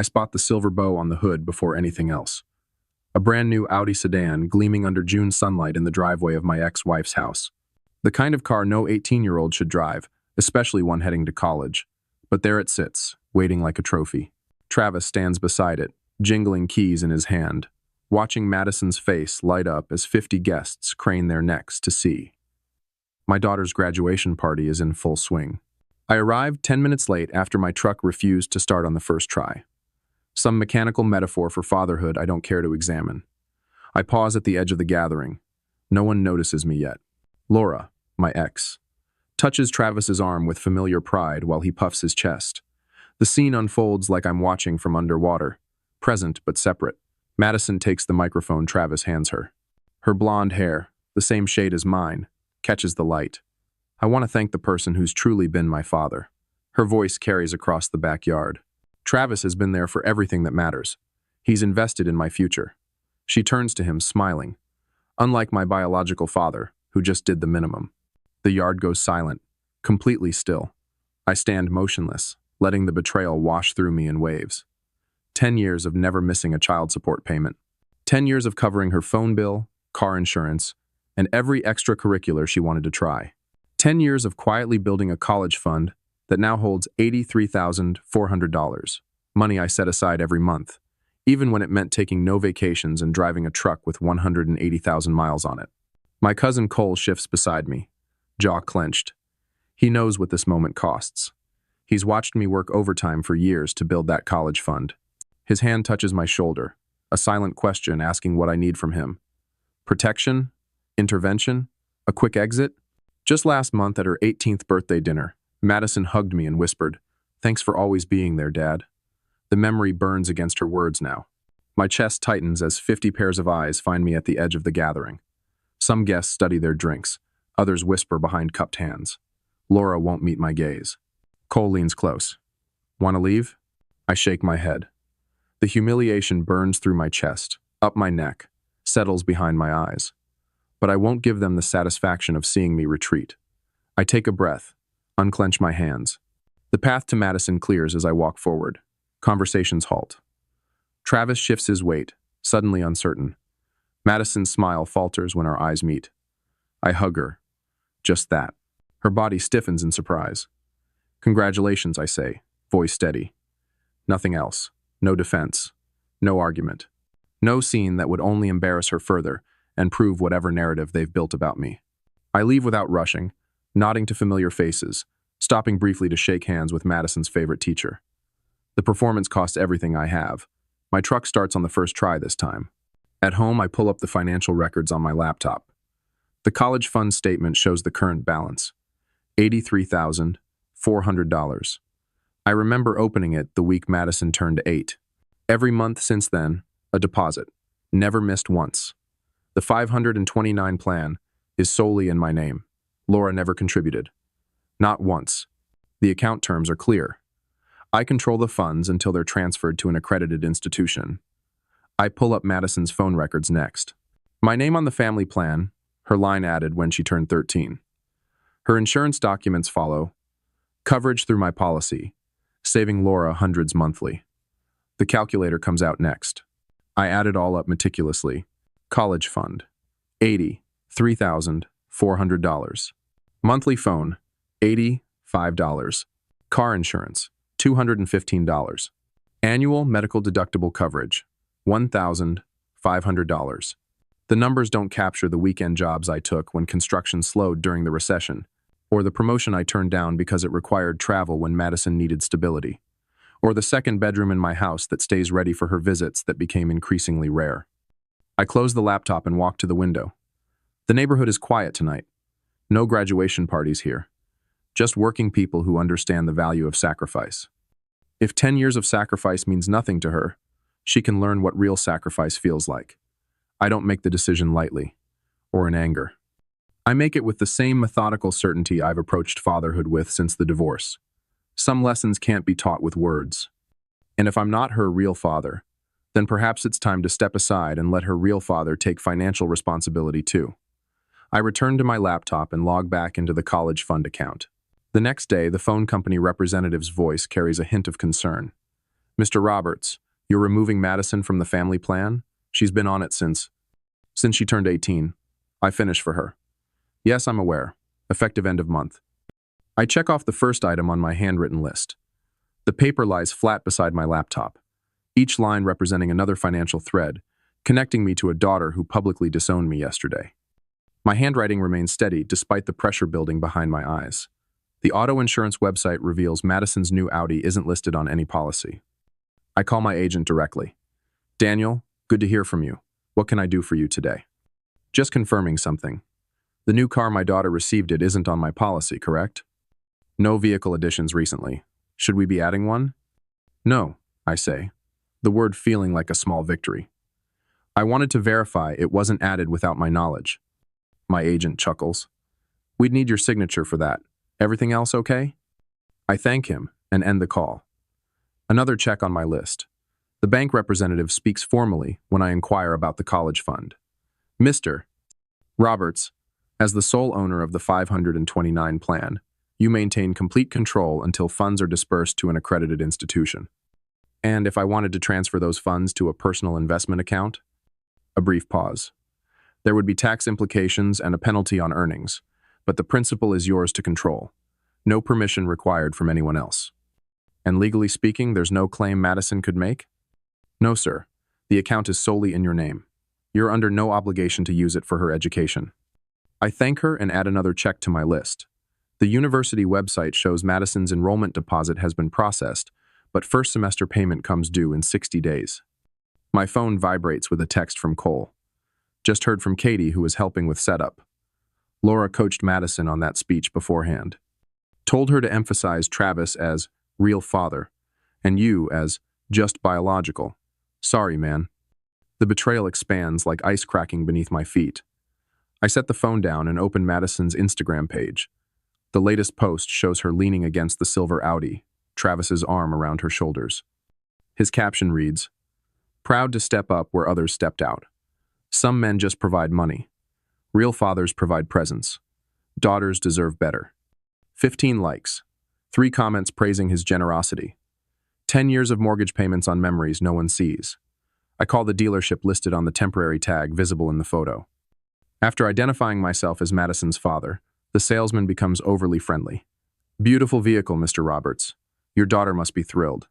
I spot the silver bow on the hood before anything else. A brand new Audi sedan gleaming under June sunlight in the driveway of my ex-wife's house. The kind of car no 18-year-old should drive, especially one heading to college. But there it sits, waiting like a trophy. Travis stands beside it, jingling keys in his hand, watching Madison's face light up as 50 guests crane their necks to see. My daughter's graduation party is in full swing. I arrived 10 minutes late after my truck refused to start on the first try. Some mechanical metaphor for fatherhood I don't care to examine. I pause at the edge of the gathering. No one notices me yet. Laura, my ex, touches Travis's arm with familiar pride while he puffs his chest. The scene unfolds like I'm watching from underwater, present but separate. Madison takes the microphone Travis hands her. Her blonde hair, the same shade as mine, catches the light. I want to thank the person who's truly been my father. Her voice carries across the backyard. Travis has been there for everything that matters. He's invested in my future. She turns to him, smiling. Unlike my biological father, who just did the minimum. The yard goes silent, completely still. I stand motionless, letting the betrayal wash through me in waves. 10 years of never missing a child support payment. 10 years of covering her phone bill, car insurance, and every extracurricular she wanted to try. 10 years of quietly building a college fund that now holds $83,400, money I set aside every month, even when it meant taking no vacations and driving a truck with 180,000 miles on it. My cousin Cole shifts beside me, jaw clenched. He knows what this moment costs. He's watched me work overtime for years to build that college fund. His hand touches my shoulder, a silent question asking what I need from him. Protection? Intervention? A quick exit? Just last month at her 18th birthday dinner, Madison hugged me and whispered, "Thanks for always being there, Dad." The memory burns against her words now. My chest tightens as 50 pairs of eyes find me at the edge of the gathering. Some guests study their drinks, others whisper behind cupped hands. Laura won't meet my gaze. Cole leans close. "Want to leave?" I shake my head. The humiliation burns through my chest, up my neck, settles behind my eyes. But I won't give them the satisfaction of seeing me retreat. I take a breath, unclench my hands. The path to Madison clears as I walk forward. Conversations halt. Travis shifts his weight, suddenly uncertain. Madison's smile falters when our eyes meet. I hug her. Just that. Her body stiffens in surprise. "Congratulations," I say, voice steady. Nothing else. No defense. No argument. No scene that would only embarrass her further and prove whatever narrative they've built about me. I leave without rushing, nodding to familiar faces, stopping briefly to shake hands with Madison's favorite teacher. The performance costs everything I have. My truck starts on the first try this time. At home, I pull up the financial records on my laptop. The college fund statement shows the current balance, $83,400. I remember opening it the week Madison turned 8. Every month since then, a deposit, never missed once. The 529 plan is solely in my name. Laura never contributed. Not once. The account terms are clear. I control the funds until they're transferred to an accredited institution. I pull up Madison's phone records next. My name on the family plan, her line added when she turned 13. Her insurance documents follow. Coverage through my policy, saving Laura hundreds monthly. The calculator comes out next. I add it all up meticulously. College fund, $83,400. Monthly phone, $85. Car insurance, $215. Annual medical deductible coverage, $1,500. The numbers don't capture the weekend jobs I took when construction slowed during the recession, or the promotion I turned down because it required travel when Madison needed stability, or the second bedroom in my house that stays ready for her visits that became increasingly rare. I close the laptop and walk to the window. The neighborhood is quiet tonight. No graduation parties here. Just working people who understand the value of sacrifice. If 10 years of sacrifice means nothing to her, she can learn what real sacrifice feels like. I don't make the decision lightly, or in anger. I make it with the same methodical certainty I've approached fatherhood with since the divorce. Some lessons can't be taught with words. And if I'm not her real father, then perhaps it's time to step aside and let her real father take financial responsibility too. I return to my laptop and log back into the college fund account. The next day, the phone company representative's voice carries a hint of concern. Mr. Roberts, you're removing Madison from the family plan? She's been on it since she turned 18. I finished for her. Yes, I'm aware. Effective end of month. I check off the first item on my handwritten list. The paper lies flat beside my laptop, each line representing another financial thread, connecting me to a daughter who publicly disowned me yesterday. My handwriting remains steady despite the pressure building behind my eyes. The auto insurance website reveals Madison's new Audi isn't listed on any policy. I call my agent directly. Daniel, good to hear from you. What can I do for you today? Just confirming something. The new car my daughter received it isn't on my policy, correct? No vehicle additions recently. Should we be adding one? No, I say, the word feeling like a small victory. I wanted to verify it wasn't added without my knowledge. My agent chuckles. We'd need your signature for that. Everything else okay? I thank him and end the call. Another check on my list. The bank representative speaks formally when I inquire about the college fund. Mr. Roberts, as the sole owner of the 529 plan, you maintain complete control until funds are dispersed to an accredited institution. And if I wanted to transfer those funds to a personal investment account? A brief pause. There would be tax implications and a penalty on earnings, but the principal is yours to control. No permission required from anyone else. And legally speaking, there's no claim Madison could make? No, sir. The account is solely in your name. You're under no obligation to use it for her education. I thank her and add another check to my list. The university website shows Madison's enrollment deposit has been processed, but first semester payment comes due in 60 days. My phone vibrates with a text from Cole. Just heard from Katie, who was helping with setup. Laura coached Madison on that speech beforehand. Told her to emphasize Travis as real father, and you as just biological. Sorry, man. The betrayal expands like ice cracking beneath my feet. I set the phone down and open Madison's Instagram page. The latest post shows her leaning against the silver Audi, Travis's arm around her shoulders. His caption reads, "Proud to step up where others stepped out. Some men just provide money. Real fathers provide presents. Daughters deserve better." 15 likes. 3 comments praising his generosity. 10 years of mortgage payments on memories no one sees. I call the dealership listed on the temporary tag visible in the photo. After identifying myself as Madison's father, the salesman becomes overly friendly. "Beautiful vehicle, Mr. Roberts. Your daughter must be thrilled."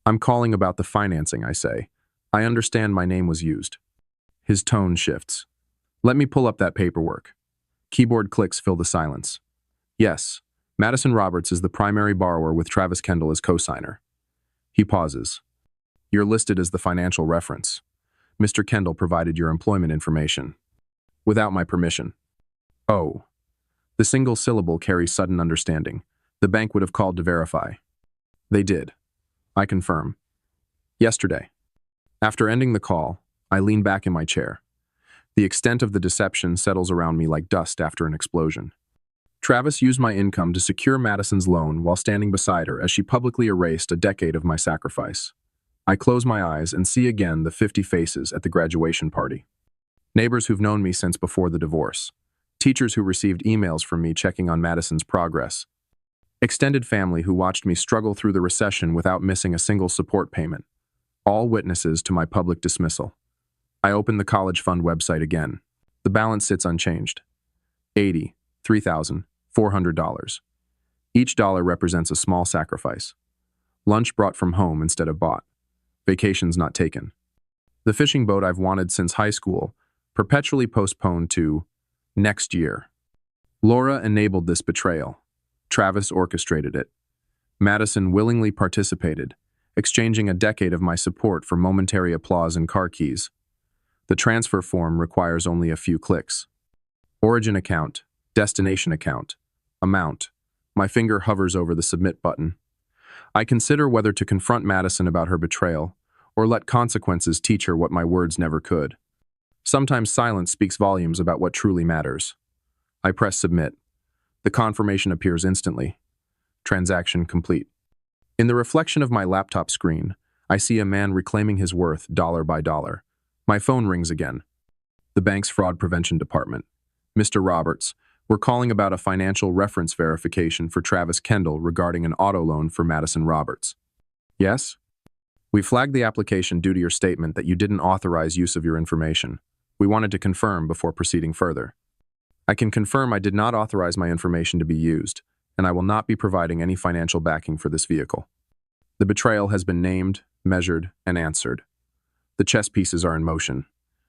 "I'm calling about the financing," I say. "I understand my name was used." His tone shifts. "Let me pull up that paperwork." Keyboard clicks fill the silence. "Yes, Madison Roberts is the primary borrower with Travis Kendall as co-signer." He pauses. "You're listed as the financial reference. Mr. Kendall provided your employment information. Without my permission." "Oh." The single syllable carries sudden understanding. The bank would have called to verify. They did. I confirm. Yesterday. After ending the call, I lean back in my chair. The extent of the deception settles around me like dust after an explosion. Travis used my income to secure Madison's loan while standing beside her as she publicly erased a decade of my sacrifice. I close my eyes and see again the 50 faces at the graduation party. Neighbors who've known me since before the divorce. Teachers who received emails from me checking on Madison's progress. Extended family who watched me struggle through the recession without missing a single support payment. All witnesses to my public dismissal. I open the college fund website again. The balance sits unchanged. $83,400. Each dollar represents a small sacrifice. Lunch brought from home instead of bought. Vacations not taken. The fishing boat I've wanted since high school, perpetually postponed to next year. Laura enabled this betrayal. Travis orchestrated it. Madison willingly participated, exchanging a decade of my support for momentary applause and car keys. The transfer form requires only a few clicks. Origin account, destination account, amount. My finger hovers over the submit button. I consider whether to confront Madison about her betrayal or let consequences teach her what my words never could. Sometimes silence speaks volumes about what truly matters. I press submit. The confirmation appears instantly. Transaction complete. In the reflection of my laptop screen, I see a man reclaiming his worth dollar by dollar. My phone rings again. The bank's fraud prevention department. "Mr. Roberts, we're calling about a financial reference verification for Travis Kendall regarding an auto loan for Madison Roberts." "Yes?" We flagged the application due to your statement that you didn't authorize use of your information. We wanted to confirm before proceeding further. I can confirm I did not authorize my information to be used, and I will not be providing any financial backing for this vehicle. The betrayal has been named, measured, and answered. The chess pieces are in motion.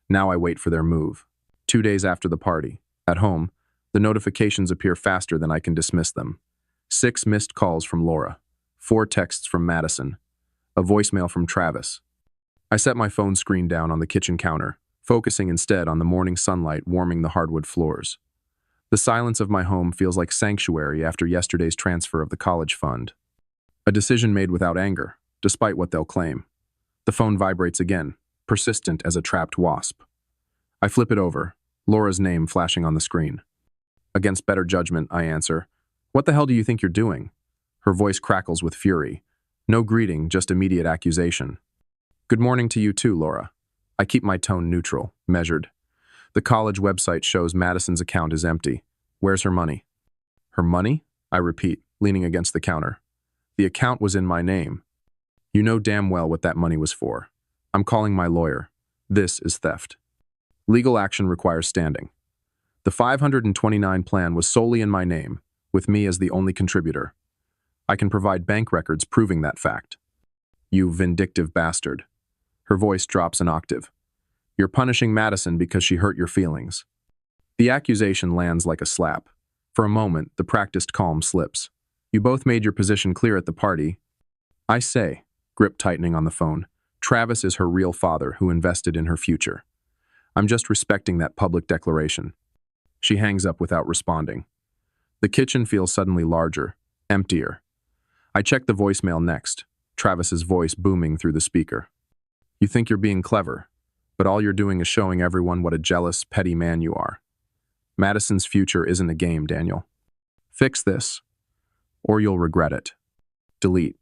Now I wait for their move. 2 days after the party, at home, the notifications appear faster than I can dismiss them. 6 missed calls from Laura, 4 texts from Madison, a voicemail from Travis. I set my phone screen down on the kitchen counter, focusing instead on the morning sunlight warming the hardwood floors. The silence of my home feels like sanctuary after yesterday's transfer of the college fund. A decision made without anger, despite what they'll claim. The phone vibrates again, persistent as a trapped wasp. I flip it over, Laura's name flashing on the screen. Against better judgment, I answer, "What the hell do you think you're doing?" Her voice crackles with fury. No greeting, just immediate accusation. "Good morning to you too, Laura." I keep my tone neutral, measured. The college website shows Madison's account is empty. Where's her money? Her money? I repeat, leaning against the counter. The account was in my name. You know damn well what that money was for. I'm calling my lawyer. This is theft. Legal action requires standing. The 529 plan was solely in my name, with me as the only contributor. I can provide bank records proving that fact. You vindictive bastard. Her voice drops an octave. You're punishing Madison because she hurt your feelings. The accusation lands like a slap. For a moment, the practiced calm slips. You both made your position clear at the party. I say, grip tightening on the phone, Travis is her real father who invested in her future. I'm just respecting that public declaration. She hangs up without responding. The kitchen feels suddenly larger, emptier. I check the voicemail next, Travis's voice booming through the speaker. You think you're being clever, but all you're doing is showing everyone what a jealous, petty man you are. Madison's future isn't a game, Daniel. Fix this, or you'll regret it. Delete.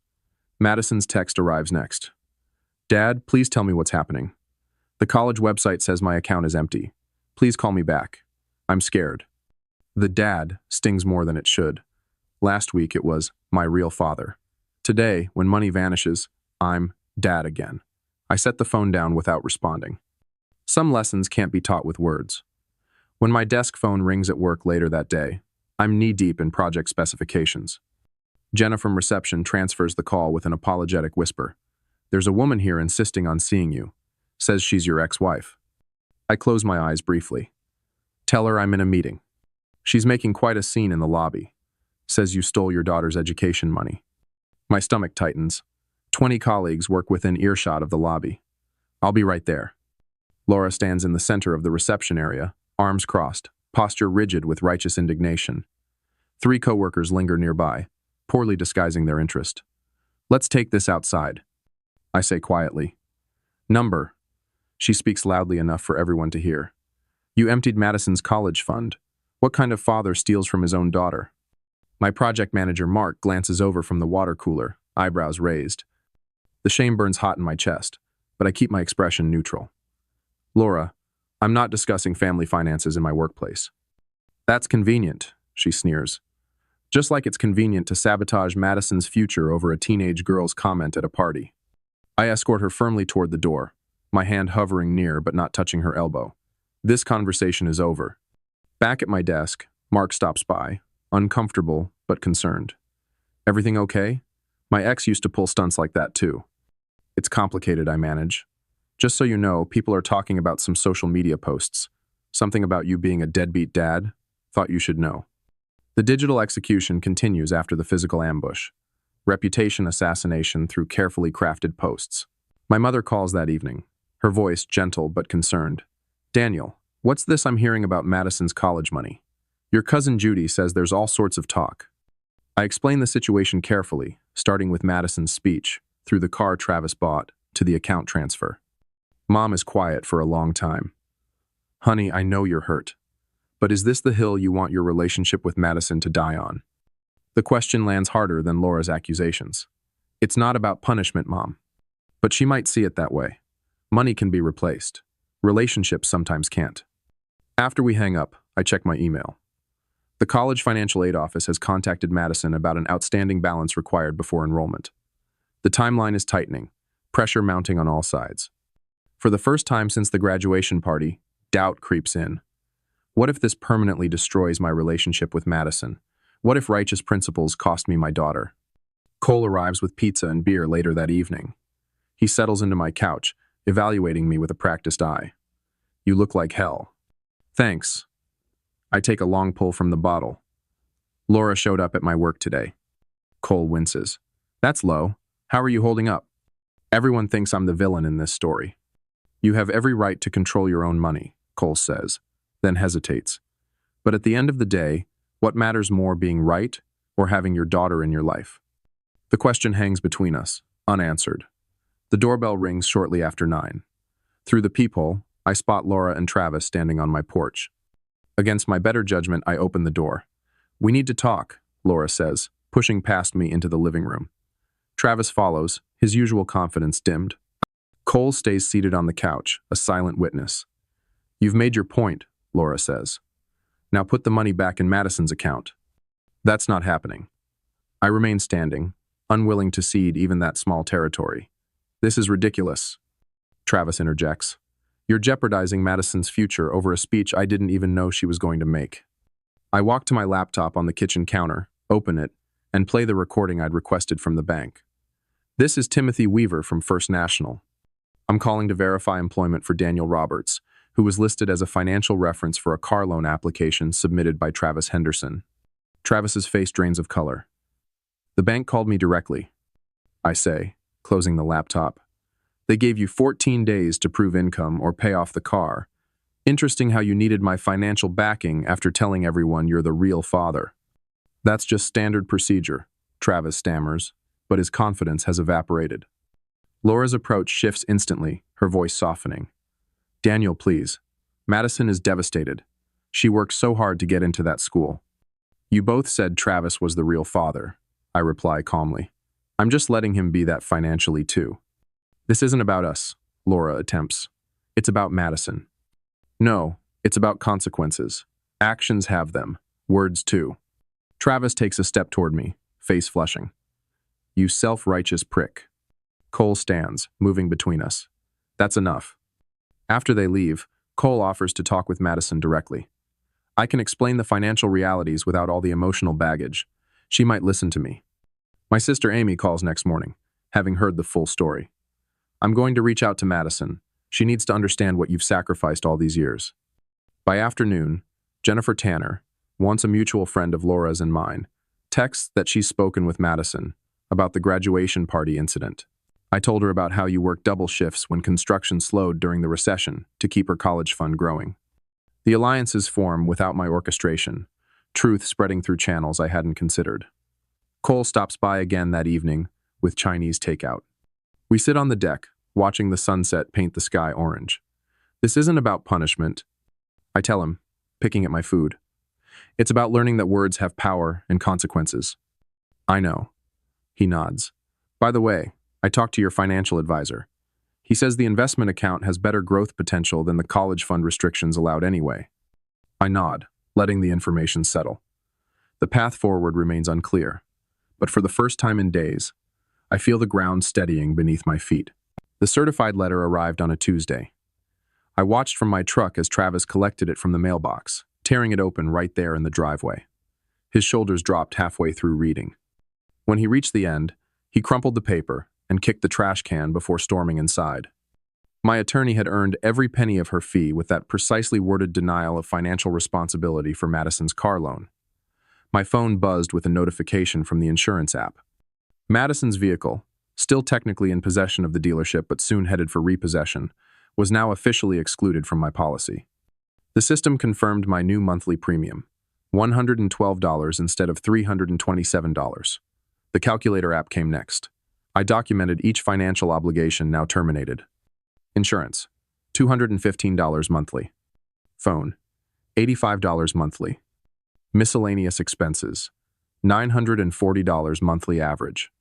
Madison's text arrives next. Dad, please tell me what's happening. The college website says my account is empty. Please call me back. I'm scared. The dad stings more than it should. Last week it was my real father. Today, when money vanishes, I'm dad again. I set the phone down without responding. Some lessons can't be taught with words. When my desk phone rings at work later that day, I'm knee-deep in project specifications. Jenna from reception transfers the call with an apologetic whisper. There's a woman here insisting on seeing you. Says she's your ex-wife. I close my eyes briefly. Tell her I'm in a meeting. She's making quite a scene in the lobby. Says you stole your daughter's education money. My stomach tightens. 20 colleagues work within earshot of the lobby. I'll be right there. Laura stands in the center of the reception area, arms crossed, posture rigid with righteous indignation. 3 coworkers linger nearby, poorly disguising their interest. Let's take this outside. I say quietly. Number. She speaks loudly enough for everyone to hear. You emptied Madison's college fund. What kind of father steals from his own daughter? My project manager, Mark, glances over from the water cooler, eyebrows raised. The shame burns hot in my chest, but I keep my expression neutral. Laura, I'm not discussing family finances in my workplace. That's convenient, she sneers. Just like it's convenient to sabotage Madison's future over a teenage girl's comment at a party. I escort her firmly toward the door, my hand hovering near but not touching her elbow. This conversation is over. Back at my desk, Mark stops by, uncomfortable but concerned. Everything okay? My ex used to pull stunts like that too. It's complicated, I manage. Just so you know, people are talking about some social media posts. Something about you being a deadbeat dad. Thought you should know. The digital execution continues after the physical ambush. Reputation assassination through carefully crafted posts. My mother calls that evening, her voice gentle but concerned. Daniel, what's this I'm hearing about Madison's college money? Your cousin Judy says there's all sorts of talk. I explain the situation carefully, starting with Madison's speech, through the car Travis bought, to the account transfer. Mom is quiet for a long time. Honey, I know you're hurt. But is this the hill you want your relationship with Madison to die on? The question lands harder than Laura's accusations. It's not about punishment, Mom. But she might see it that way. Money can be replaced. Relationships sometimes can't. After we hang up, I check my email. The college financial aid office has contacted Madison about an outstanding balance required before enrollment. The timeline is tightening. pressure mounting on all sides. For the first time since the graduation party, doubt creeps in. What if this permanently destroys my relationship with Madison? What if righteous principles cost me my daughter? Cole arrives with pizza and beer later that evening. He settles into my couch, evaluating me with a practiced eye. You look like hell. Thanks. I take a long pull from the bottle. Laura showed up at my work today. Cole winces. That's low. How are you holding up? Everyone thinks I'm the villain in this story. You have every right to control your own money, Cole says, then hesitates. But at the end of the day, what matters more, being right or having your daughter in your life? The question hangs between us, unanswered. The doorbell rings shortly after 9. Through the peephole, I spot Laura and Travis standing on my porch. Against my better judgment, I open the door. We need to talk, Laura says, pushing past me into the living room. Travis follows, his usual confidence dimmed. Cole stays seated on the couch, a silent witness. You've made your point, Laura says. Now put the money back in Madison's account. That's not happening. I remain standing, unwilling to cede even that small territory. This is ridiculous. Travis interjects. You're jeopardizing Madison's future over a speech I didn't even know she was going to make. I walk to my laptop on the kitchen counter, open it, and play the recording I'd requested from the bank. This is Timothy Weaver from First National. I'm calling to verify employment for Daniel Roberts, who was listed as a financial reference for a car loan application submitted by Travis Henderson. Travis's face drains of color. The bank called me directly, I say, closing the laptop. They gave you 14 days to prove income or pay off the car. Interesting how you needed my financial backing after telling everyone you're the real father. That's just standard procedure, Travis stammers, but his confidence has evaporated. Laura's approach shifts instantly, her voice softening. Daniel, please. Madison is devastated. She worked so hard to get into that school. You both said Travis was the real father, I reply calmly. I'm just letting him be that financially too. This isn't about us, Laura attempts. It's about Madison. No, it's about consequences. Actions have them, words too. Travis takes a step toward me, face flushing. You self-righteous prick. Cole stands, moving between us. That's enough. After they leave, Cole offers to talk with Madison directly. I can explain the financial realities without all the emotional baggage. She might listen to me. My sister Amy calls next morning, having heard the full story. I'm going to reach out to Madison. She needs to understand what you've sacrificed all these years. By afternoon, Jennifer Tanner, once a mutual friend of Laura's and mine, texts that she's spoken with Madison about the graduation party incident. I told her about how you worked double shifts when construction slowed during the recession to keep her college fund growing. The alliances form without my orchestration, truth spreading through channels I hadn't considered. Cole stops by again that evening with Chinese takeout. We sit on the deck, watching the sunset paint the sky orange. This isn't about punishment, I tell him, picking at my food. It's about learning that words have power and consequences. I know. He nods. By the way, I talked to your financial advisor. He says the investment account has better growth potential than the college fund restrictions allowed anyway. I nod, letting the information settle. The path forward remains unclear, but for the first time in days, I feel the ground steadying beneath my feet. The certified letter arrived on a Tuesday. I watched from my truck as Travis collected it from the mailbox, tearing it open right there in the driveway. His shoulders dropped halfway through reading. When he reached the end, he crumpled the paper and kicked the trash can before storming inside. My attorney had earned every penny of her fee with that precisely worded denial of financial responsibility for Madison's car loan. My phone buzzed with a notification from the insurance app. Madison's vehicle, still technically in possession of the dealership but soon headed for repossession, was now officially excluded from my policy. The system confirmed my new monthly premium, $112 instead of $327. The calculator app came next. I documented each financial obligation now terminated. Insurance, $215 monthly. Phone, $85 monthly. Miscellaneous expenses, $940 monthly average.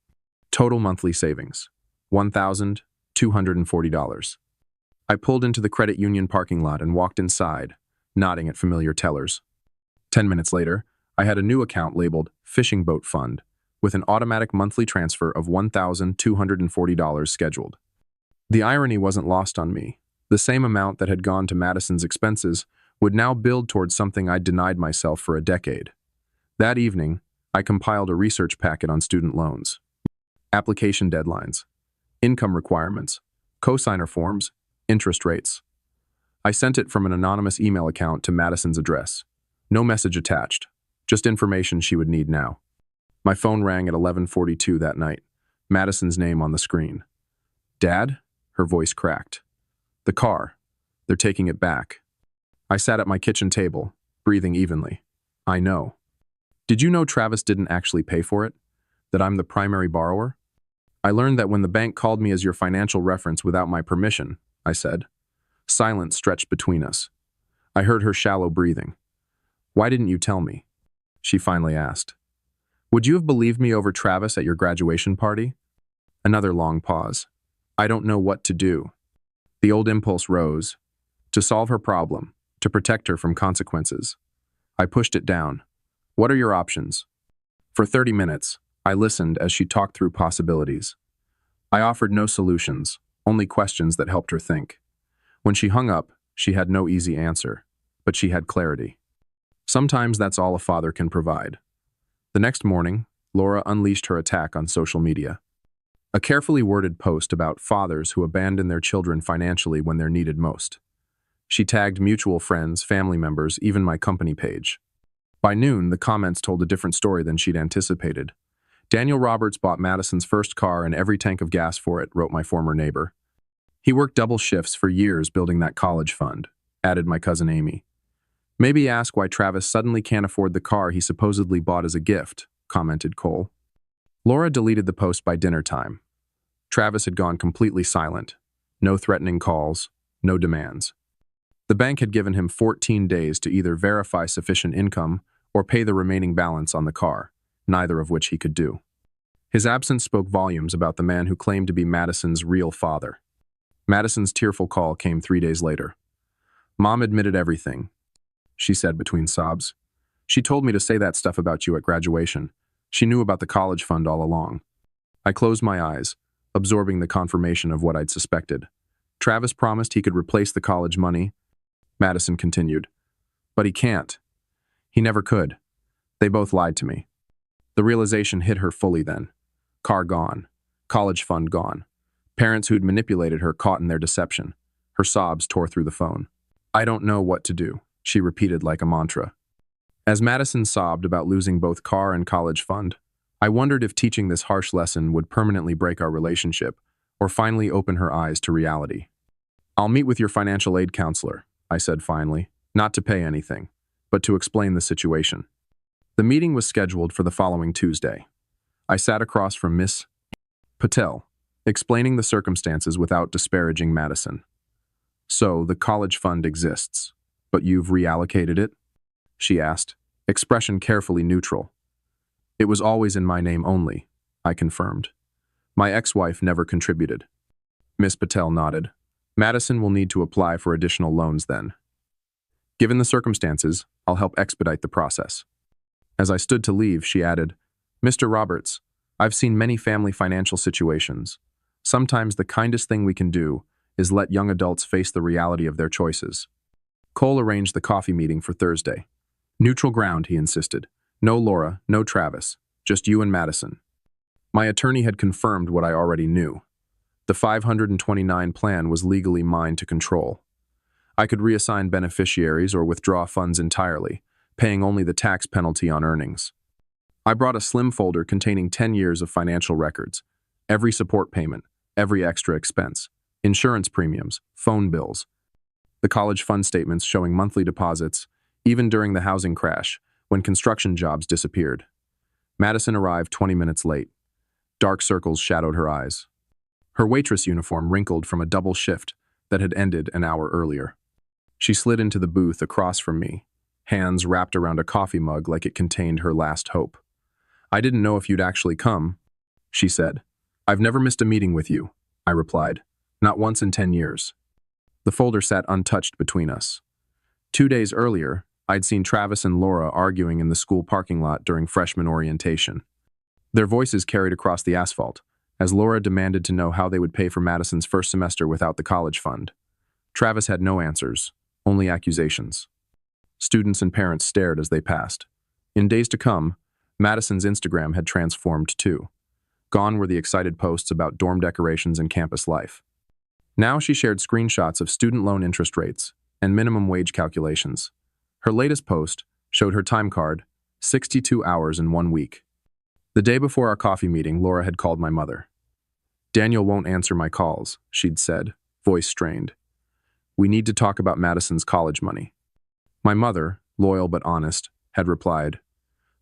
Total monthly savings, $1,240. I pulled into the credit union parking lot and walked inside, nodding at familiar tellers. 10 minutes later, I had a new account labeled Fishing Boat Fund, with an automatic monthly transfer of $1,240 scheduled. The irony wasn't lost on me. The same amount that had gone to Madison's expenses would now build towards something I'd denied myself for a decade. That evening, I compiled a research packet on student loans, application deadlines, income requirements, cosigner forms, interest rates. I sent it from an anonymous email account to Madison's address. No message attached, just information she would need now. My phone rang at 11:42 that night, Madison's name on the screen. "Dad?" Her voice cracked. "The car. They're taking it back." I sat at my kitchen table, breathing evenly. "I know." "Did you know Travis didn't actually pay for it? That I'm the primary borrower?" "I learned that when the bank called me as your financial reference without my permission," I said. Silence stretched between us. I heard her shallow breathing. "Why didn't you tell me?" she finally asked. "Would you have believed me over Travis at your graduation party?" Another long pause. I don't know what to do. The old impulse rose. To solve her problem, to protect her from consequences. I pushed it down. "What are your options?" For 30 minutes, I listened as she talked through possibilities. I offered no solutions, only questions that helped her think. When she hung up, she had no easy answer, but she had clarity. Sometimes that's all a father can provide. The next morning, Laura unleashed her attack on social media. A carefully worded post about fathers who abandon their children financially when they're needed most. She tagged mutual friends, family members, even my company page. By noon, the comments told a different story than she'd anticipated. "Daniel Roberts bought Madison's first car and every tank of gas for it," wrote my former neighbor. "He worked double shifts for years building that college fund," added my cousin Amy. "Maybe ask why Travis suddenly can't afford the car he supposedly bought as a gift," commented Cole. Laura deleted the post by dinner time. Travis had gone completely silent. No threatening calls, no demands. The bank had given him 14 days to either verify sufficient income or pay the remaining balance on the car, neither of which he could do. His absence spoke volumes about the man who claimed to be Madison's real father. Madison's tearful call came 3 days later. "Mom admitted everything," she said between sobs. "She told me to say that stuff about you at graduation. She knew about the college fund all along." I closed my eyes, absorbing the confirmation of what I'd suspected. "Travis promised he could replace the college money," Madison continued. "But he can't. He never could. They both lied to me." The realization hit her fully then. Car gone. College fund gone. Parents who'd manipulated her caught in their deception. Her sobs tore through the phone. "I don't know what to do," she repeated like a mantra. As Madison sobbed about losing both car and college fund, I wondered if teaching this harsh lesson would permanently break our relationship or finally open her eyes to reality. "I'll meet with your financial aid counselor," I said finally, not to pay anything, but to explain the situation. The meeting was scheduled for the following Tuesday. I sat across from Miss Patel, explaining the circumstances without disparaging Madison. "So, the college fund exists, but you've reallocated it?" she asked, expression carefully neutral. "It was always in my name only," I confirmed. "My ex-wife never contributed." Miss Patel nodded. "Madison will need to apply for additional loans then. Given the circumstances, I'll help expedite the process." As I stood to leave, she added, "Mr. Roberts, I've seen many family financial situations. Sometimes the kindest thing we can do is let young adults face the reality of their choices." Cole arranged the coffee meeting for Thursday. "Neutral ground," he insisted. "No Laura, no Travis, just you and Madison." My attorney had confirmed what I already knew. The 529 plan was legally mine to control. I could reassign beneficiaries or withdraw funds entirely, paying only the tax penalty on earnings. I brought a slim folder containing 10 years of financial records, every support payment, every extra expense, insurance premiums, phone bills, the college fund statements showing monthly deposits, even during the housing crash, when construction jobs disappeared. Madison arrived 20 minutes late. Dark circles shadowed her eyes. Her waitress uniform wrinkled from a double shift that had ended an hour earlier. She slid into the booth across from me, hands wrapped around a coffee mug like it contained her last hope. "I didn't know if you'd actually come," she said. "I've never missed a meeting with you," I replied. "Not once in 10 years. The folder sat untouched between us. 2 days earlier, I'd seen Travis and Laura arguing in the school parking lot during freshman orientation. Their voices carried across the asphalt, as Laura demanded to know how they would pay for Madison's first semester without the college fund. Travis had no answers, only accusations. Students and parents stared as they passed. In days to come, Madison's Instagram had transformed too. Gone were the excited posts about dorm decorations and campus life. Now she shared screenshots of student loan interest rates and minimum wage calculations. Her latest post showed her time card, 62 hours in 1 week. The day before our coffee meeting, Laura had called my mother. "Daniel won't answer my calls," she'd said, voice strained. "We need to talk about Madison's college money." My mother, loyal but honest, had replied,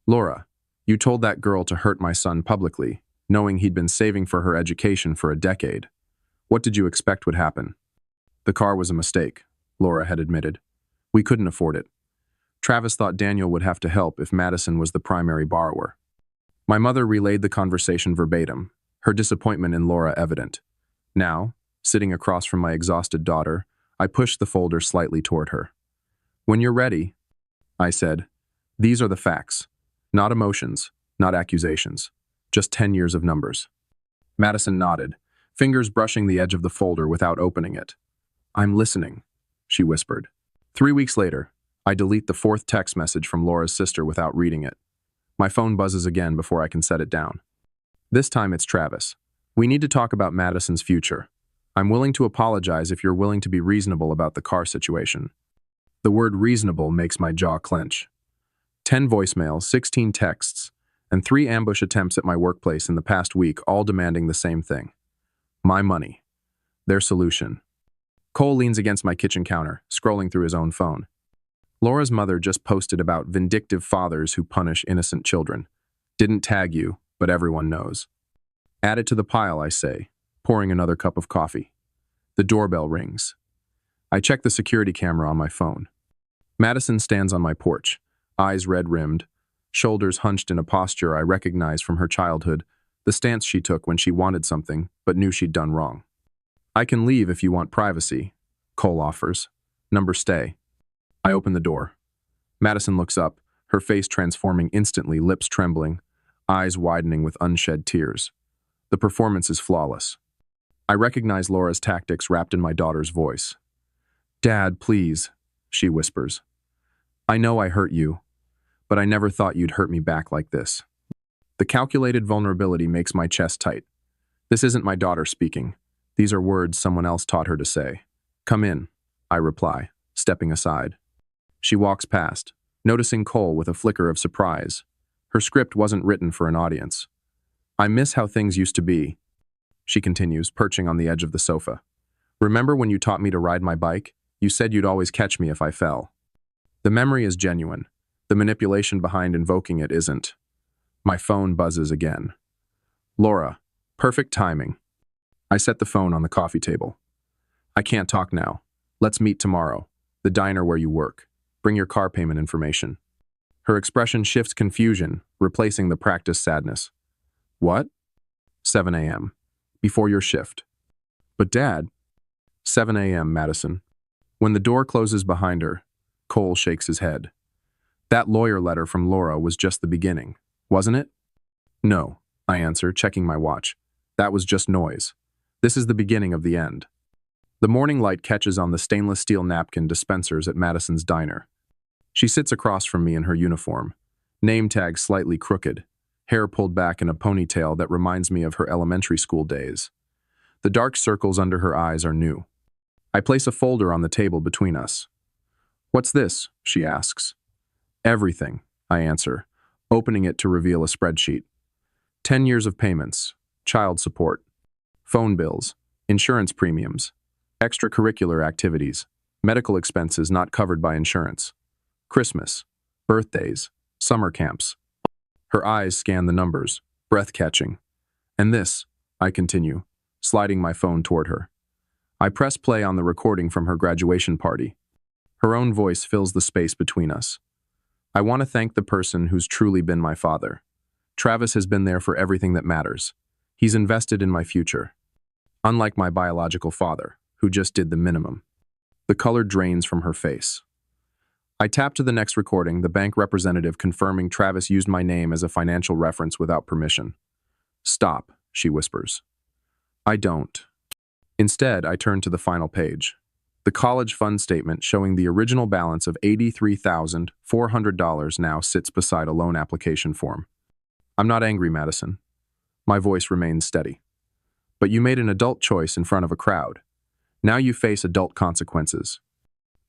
"Laura, you told that girl to hurt my son publicly, knowing he'd been saving for her education for a decade. What did you expect would happen?" "The car was a mistake," Laura had admitted. "We couldn't afford it. Travis thought Daniel would have to help if Madison was the primary borrower." My mother relayed the conversation verbatim, her disappointment in Laura evident. Now, sitting across from my exhausted daughter, I pushed the folder slightly toward her. "When you're ready," I said, "these are the facts. Not emotions, not accusations. Just 10 years of numbers." Madison nodded, fingers brushing the edge of the folder without opening it. "I'm listening," she whispered. 3 weeks later, I delete the 4th text message from Laura's sister without reading it. My phone buzzes again before I can set it down. This time it's Travis. "We need to talk about Madison's future. I'm willing to apologize if you're willing to be reasonable about the car situation." The word reasonable makes my jaw clench. 10 voicemails, 16 texts, and 3 ambush attempts at my workplace in the past week, all demanding the same thing. My money. Their solution. Cole leans against my kitchen counter, scrolling through his own phone. Laura's mother just posted about vindictive fathers who punish innocent children. Didn't tag you, but everyone knows. Add it to the pile, I say, pouring another cup of coffee. The doorbell rings. I check the security camera on my phone. Madison stands on my porch, eyes red-rimmed, shoulders hunched in a posture I recognize from her childhood, the stance she took when she wanted something but knew she'd done wrong. "I can leave if you want privacy," Cole offers. "Number stay." I open the door. Madison looks up, her face transforming instantly, lips trembling, eyes widening with unshed tears. The performance is flawless. I recognize Laura's tactics wrapped in my daughter's voice. "Dad, please," she whispers. "I know I hurt you, but I never thought you'd hurt me back like this." The calculated vulnerability makes my chest tight. This isn't my daughter speaking. These are words someone else taught her to say. "Come in," I reply, stepping aside. She walks past, noticing Cole with a flicker of surprise. Her script wasn't written for an audience. "I miss how things used to be," she continues, perching on the edge of the sofa. "Remember when you taught me to ride my bike? You said you'd always catch me if I fell." The memory is genuine. The manipulation behind invoking it isn't. My phone buzzes again. "Laura, perfect timing." I set the phone on the coffee table. "I can't talk now. Let's meet tomorrow. The diner where you work. Bring your car payment information." Her expression shifts confusion, replacing the practiced sadness. "What?" 7 a.m. Before your shift. "But Dad." 7 a.m., Madison. When the door closes behind her, Cole shakes his head. "That lawyer letter from Laura was just the beginning, wasn't it?" "No," I answer, checking my watch. "That was just noise. This is the beginning of the end." The morning light catches on the stainless steel napkin dispensers at Madison's diner. She sits across from me in her uniform, name tag slightly crooked, hair pulled back in a ponytail that reminds me of her elementary school days. The dark circles under her eyes are new. I place a folder on the table between us. "What's this?" she asks. "Everything," I answer, opening it to reveal a spreadsheet. 10 years of payments, child support, phone bills, insurance premiums, extracurricular activities, medical expenses not covered by insurance, Christmas, birthdays, summer camps. Her eyes scan the numbers, breath-catching. "And this," I continue, sliding my phone toward her. I press play on the recording from her graduation party. Her own voice fills the space between us. "I want to thank the person who's truly been my father. Travis has been there for everything that matters. He's invested in my future. Unlike my biological father, who just did the minimum." The color drains from her face. I tap to the next recording, the bank representative confirming Travis used my name as a financial reference without permission. "Stop," she whispers. I don't. Instead, I turn to the final page. The college fund statement showing the original balance of $83,400 now sits beside a loan application form. I'm not angry, Madison. My voice remains steady. But you made an adult choice in front of a crowd. Now you face adult consequences.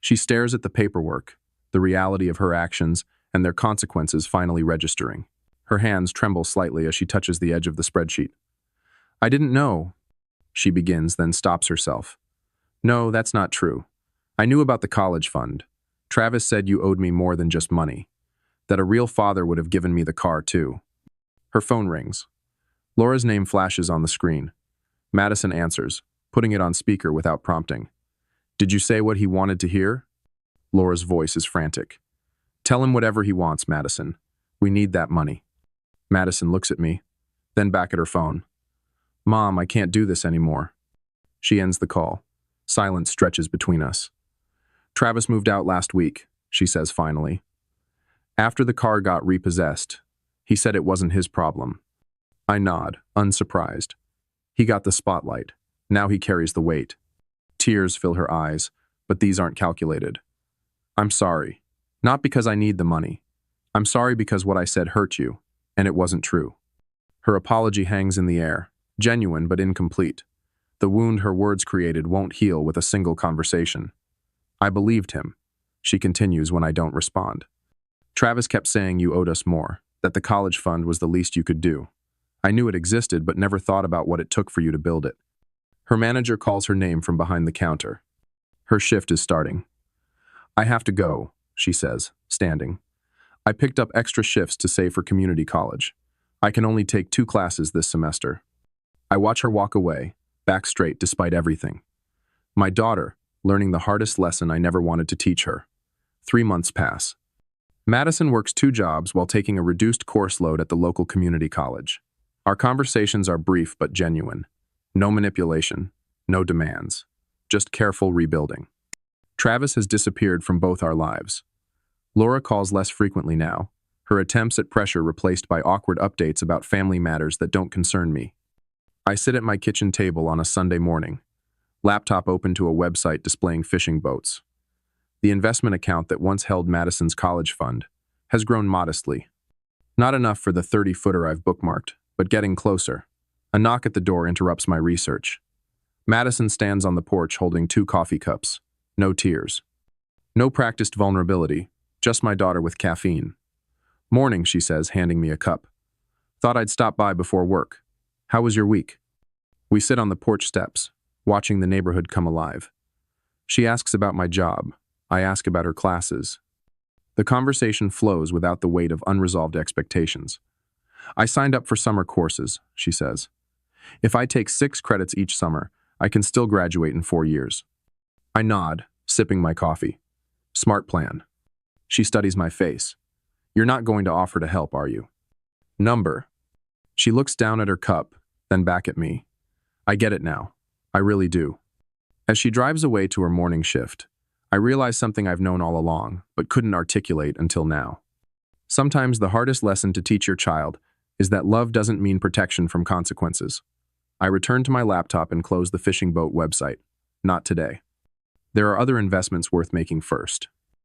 She stares at the paperwork, the reality of her actions, and their consequences finally registering. Her hands tremble slightly as she touches the edge of the spreadsheet. I didn't know, she begins, then stops herself. No, that's not true. I knew about the college fund. Travis said you owed me more than just money. That a real father would have given me the car, too. Her phone rings. Laura's name flashes on the screen. Madison answers, putting it on speaker without prompting. Did you say what he wanted to hear? Laura's voice is frantic. Tell him whatever he wants, Madison. We need that money. Madison looks at me, then back at her phone. Mom, I can't do this anymore. She ends the call. Silence stretches between us. Travis moved out last week, she says finally. After the car got repossessed, he said it wasn't his problem. I nod, unsurprised. He got the spotlight. Now he carries the weight. Tears fill her eyes, but these aren't calculated. I'm sorry. Not because I need the money. I'm sorry because what I said hurt you, and it wasn't true. Her apology hangs in the air, genuine but incomplete. The wound her words created won't heal with a single conversation. I believed him, she continues when I don't respond. Travis kept saying you owed us more, that the college fund was the least you could do. I knew it existed but never thought about what it took for you to build it. Her manager calls her name from behind the counter. Her shift is starting. I have to go, she says, standing. I picked up extra shifts to save for community college. I can only take 2 classes this semester. I watch her walk away, back straight despite everything. My daughter, learning the hardest lesson I never wanted to teach her. 3 months pass. Madison works 2 jobs while taking a reduced course load at the local community college. Our conversations are brief but genuine. No manipulation, no demands, just careful rebuilding. Travis has disappeared from both our lives. Laura calls less frequently now, her attempts at pressure replaced by awkward updates about family matters that don't concern me. I sit at my kitchen table on a Sunday morning, laptop open to a website displaying fishing boats. The investment account that once held Madison's college fund has grown modestly. Not enough for the 30-footer I've bookmarked, but getting closer. A knock at the door interrupts my research. Madison stands on the porch holding 2 coffee cups. No tears. No practiced vulnerability, just my daughter with caffeine. Morning, she says, handing me a cup. Thought I'd stop by before work. How was your week? We sit on the porch steps, watching the neighborhood come alive. She asks about my job. I ask about her classes. The conversation flows without the weight of unresolved expectations. I signed up for summer courses, she says. If I take 6 credits each summer, I can still graduate in 4 years. I nod, sipping my coffee. Smart plan. She studies my face. You're not going to offer to help, are you? Number. She looks down at her cup, then back at me. I get it now. I really do. As she drives away to her morning shift, I realize something I've known all along, but couldn't articulate until now. Sometimes the hardest lesson to teach your child is that love doesn't mean protection from consequences. I return to my laptop and close the fishing boat website. Not today. There are other investments worth making first.